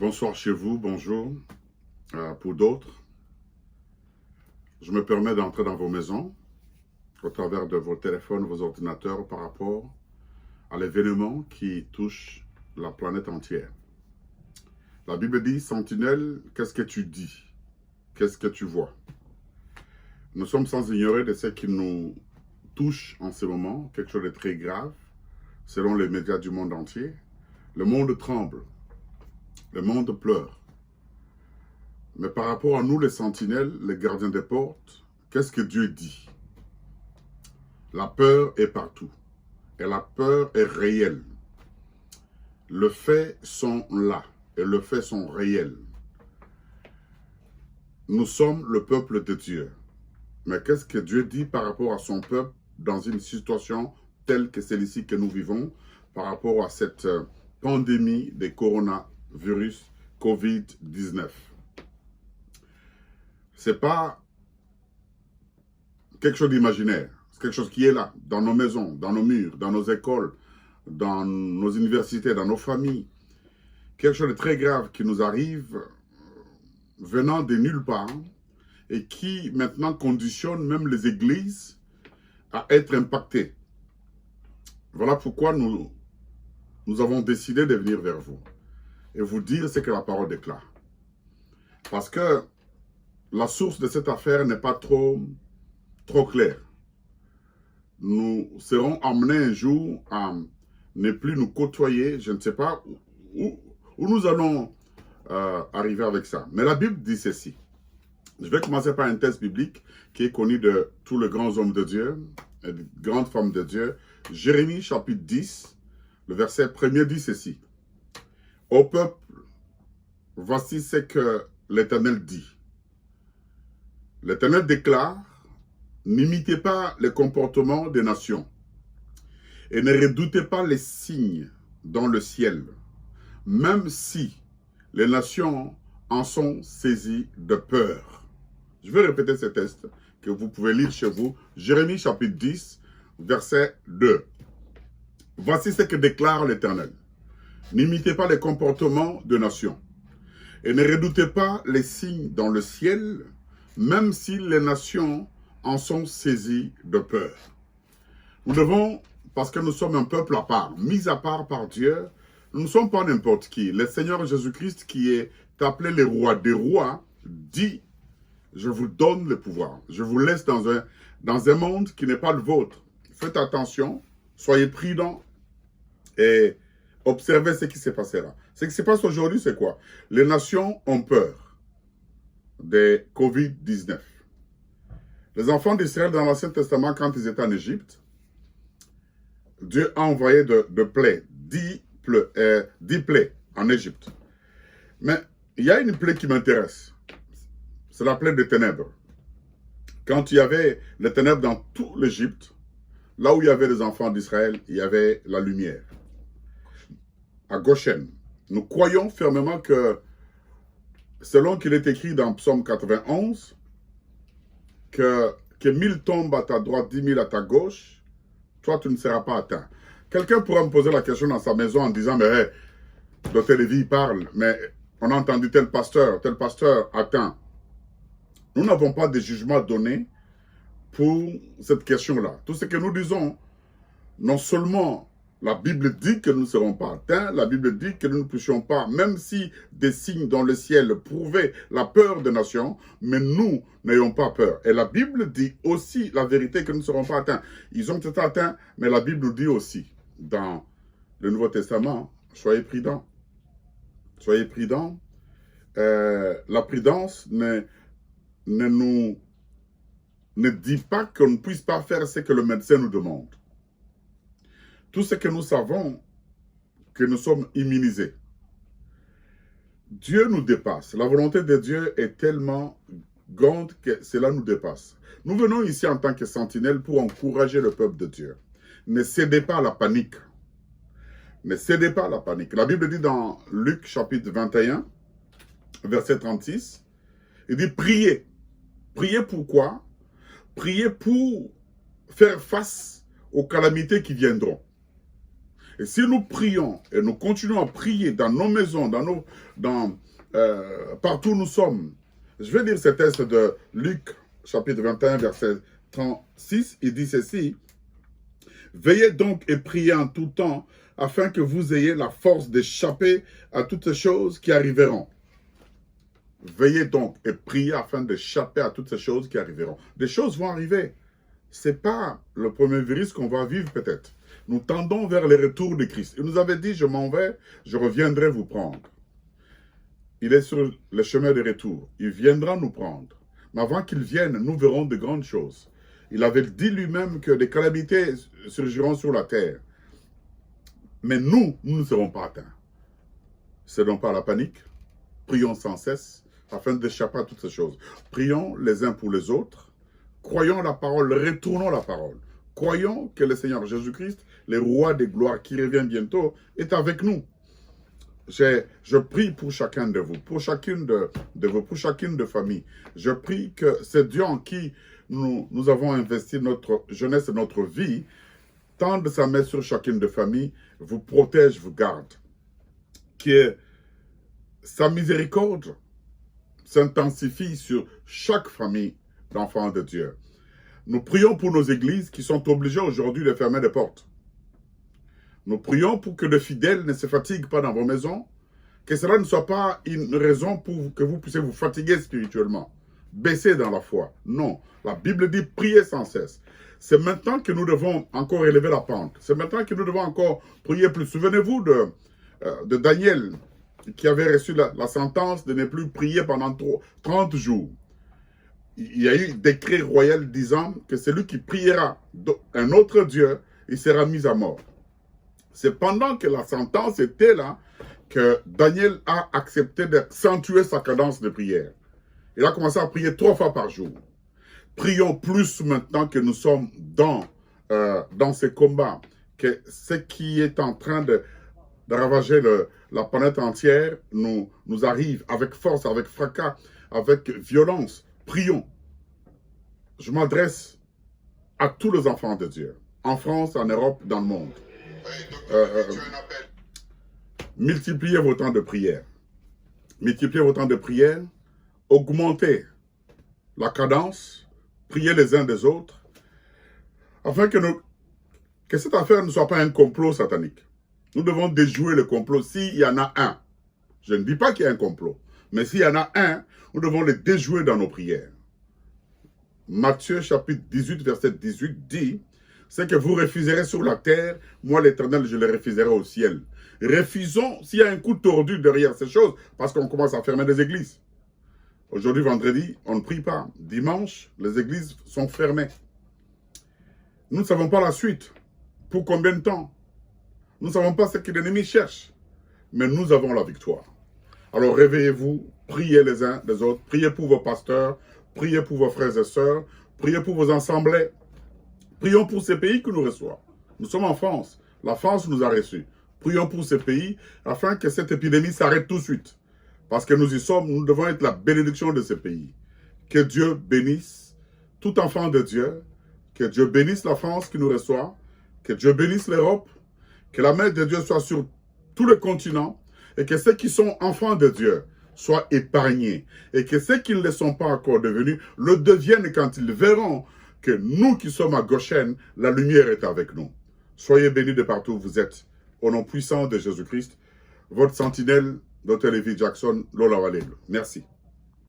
Bonsoir chez vous, bonjour pour d'autres. Je me permets d'entrer dans vos maisons au travers de vos téléphones, vos ordinateurs par rapport à l'événement qui touche la planète entière. La Bible dit, Sentinelle, qu'est-ce que tu dis? Qu'est-ce que tu vois? Nous sommes sans ignorer de ce qui nous touche en ce moment, quelque chose de très grave, selon les médias du monde entier. Le monde tremble, le monde pleure. Mais par rapport à nous, les sentinelles, les gardiens des portes, qu'est-ce que Dieu dit? La peur est partout. Et la peur est réelle. Les faits sont là. Et les faits sont réels. Nous sommes le peuple de Dieu. Mais qu'est-ce que Dieu dit par rapport à son peuple dans une situation telle que celle-ci que nous vivons, par rapport à cette pandémie de coronavirus COVID-19? Ce n'est pas quelque chose d'imaginaire. C'est quelque chose qui est là, dans nos maisons, dans nos murs, dans nos écoles, dans nos universités, dans nos familles. Quelque chose de très grave qui nous arrive venant de nulle part et qui maintenant conditionne même les églises à être impactées. Voilà pourquoi nous avons décidé de venir vers vous et vous dire ce que la parole déclare. Parce que la source de cette affaire n'est pas trop claire. Nous serons amenés un jour à ne plus nous côtoyer. Je ne sais pas où nous allons arriver avec ça. Mais la Bible dit ceci. Je vais commencer par un texte biblique qui est connu de tous les grands hommes de Dieu et de grandes femmes de Dieu. Jérémie chapitre 10, le verset 1er dit ceci. Ô peuple, voici ce que l'Éternel dit. L'Éternel déclare, n'imitez pas les comportements des nations et ne redoutez pas les signes dans le ciel, même si les nations en sont saisies de peur. Je vais répéter ce texte que vous pouvez lire chez vous. Jérémie chapitre 10, verset 2. Voici ce que déclare l'Éternel. N'imitez pas les comportements de nations et ne redoutez pas les signes dans le ciel, même si les nations en sont saisies de peur. Nous devons, parce que nous sommes un peuple à part, mis à part par Dieu, nous ne sommes pas n'importe qui. Le Seigneur Jésus-Christ, qui est appelé le roi des rois, dit, je vous donne le pouvoir. Je vous laisse dans un monde qui n'est pas le vôtre. Faites attention, soyez prudents et observez ce qui se passera. Ce qui se passe aujourd'hui, c'est quoi? Les nations ont peur de COVID-19. Les enfants d'Israël dans l'Ancien Testament, quand ils étaient en Égypte, Dieu a envoyé de plaies, 10 plaies en Égypte. Mais il y a une plaie qui m'intéresse. C'est la plaie des ténèbres. Quand il y avait les ténèbres dans tout l'Égypte, là où il y avait les enfants d'Israël, il y avait la lumière. À Goshen, nous croyons fermement que, selon qu'il est écrit dans Psaume 91, que 1000 tombent à ta droite, 10 000 à ta gauche, toi tu ne seras pas atteint. Quelqu'un pourra me poser la question dans sa maison en disant, mais hey, Dr. Lévy parle, mais on a entendu tel pasteur atteint. Nous n'avons pas de jugement donné pour cette question-là. Tout ce que nous disons, non seulement la Bible dit que nous ne serons pas atteints, la Bible dit que nous ne puissions pas, même si des signes dans le ciel prouvaient la peur des nations, mais nous n'ayons pas peur. Et la Bible dit aussi la vérité que nous ne serons pas atteints. Ils ont été atteints, mais la Bible nous dit aussi, dans le Nouveau Testament, soyez prudents. Soyez prudents. La prudence ne dit pas qu'on ne puisse pas faire ce que le médecin nous demande. Tout ce que nous savons, que nous sommes immunisés. Dieu nous dépasse. La volonté de Dieu est tellement grande que cela nous dépasse. Nous venons ici en tant que sentinelles pour encourager le peuple de Dieu. Ne cédez pas à la panique. Ne cédez pas à la panique. La Bible dit dans Luc chapitre 21, verset 36, il dit priez. Priez pourquoi? Priez pour faire face aux calamités qui viendront. Et si nous prions et nous continuons à prier dans nos maisons, partout où nous sommes, je vais lire ce texte de Luc, chapitre 21, verset 36, il dit ceci: « Veillez donc et priez en tout temps, afin que vous ayez la force d'échapper à toutes ces choses qui arriveront. » Veillez donc et priez afin d'échapper à toutes ces choses qui arriveront. Des choses vont arriver. Ce n'est pas le premier virus qu'on va vivre peut-être. Nous tendons vers le retour de Christ. Il nous avait dit, je m'en vais, je reviendrai vous prendre. Il est sur le chemin de retour. Il viendra nous prendre. Mais avant qu'il vienne, nous verrons de grandes choses. Il avait dit lui-même que des calamités surgiront sur la terre. Mais nous ne serons pas atteints. Cédons pas à la panique. Prions sans cesse afin d'échapper à toutes ces choses. Prions les uns pour les autres. Croyons la parole, retournons la parole. Croyons que le Seigneur Jésus-Christ, le roi des gloires qui revient bientôt, est avec nous. Je prie pour chacun de vous, pour chacune de vous, pour chacune de famille. Je prie que ce Dieu en qui nous avons investi notre jeunesse et notre vie, tende sa main sur chacune de famille, vous protège, vous garde. Que sa miséricorde s'intensifie sur chaque famille d'enfants de Dieu. Nous prions pour nos églises qui sont obligées aujourd'hui de fermer des portes. Nous prions pour que les fidèles ne se fatiguent pas dans vos maisons, que cela ne soit pas une raison pour que vous puissiez vous fatiguer spirituellement, baisser dans la foi. Non, la Bible dit prier sans cesse. C'est maintenant que nous devons encore élever la pente. C'est maintenant que nous devons encore prier plus. Souvenez-vous de Daniel qui avait reçu la sentence de ne plus prier pendant 30 jours. Il y a eu un décret royal disant que celui qui priera un autre Dieu, il sera mis à mort. C'est pendant que la sentence était là que Daniel a accepté d'accentuer sa cadence de prière. Il a commencé à prier 3 fois par jour. Prions plus maintenant que nous sommes dans ce combat, que ce qui est en train de ravager la planète entière nous arrive avec force, avec fracas, avec violence. Prions. Je m'adresse à tous les enfants de Dieu, en France, en Europe, dans le monde. Multipliez vos temps de prière. Multipliez vos temps de prière. Augmentez la cadence. Priez les uns des autres. Afin que cette affaire ne soit pas un complot satanique. Nous devons déjouer le complot s'il y en a un. Je ne dis pas qu'il y a un complot. Mais s'il y en a un, nous devons le déjouer dans nos prières. Matthieu chapitre 18, verset 18 dit, « C'est que vous refuserez sur la terre, moi l'Éternel, je le refuserai au ciel. » Refusons s'il y a un coup tordu derrière ces choses, parce qu'on commence à fermer des églises. Aujourd'hui, vendredi, on ne prie pas. Dimanche, les églises sont fermées. Nous ne savons pas la suite. Pour combien de temps? Nous ne savons pas ce que l'ennemi cherche. Mais nous avons la victoire. Alors réveillez-vous, priez les uns les autres, priez pour vos pasteurs, priez pour vos frères et sœurs, priez pour vos assemblées. Prions pour ces pays qui nous reçoivent. Nous sommes en France. La France nous a reçus. Prions pour ces pays afin que cette épidémie s'arrête tout de suite. Parce que nous y sommes, nous devons être la bénédiction de ces pays. Que Dieu bénisse tout enfant de Dieu. Que Dieu bénisse la France qui nous reçoit. Que Dieu bénisse l'Europe. Que la main de Dieu soit sur tout le continent. Et que ceux qui sont enfants de Dieu soient épargnés. Et que ceux qui ne le sont pas encore devenus le deviennent quand ils verront que nous qui sommes à Goshen, la lumière est avec nous. Soyez bénis de partout où vous êtes. Au nom puissant de Jésus-Christ, votre sentinelle, Dr. Levi Jackson, Lola Waleb. Merci.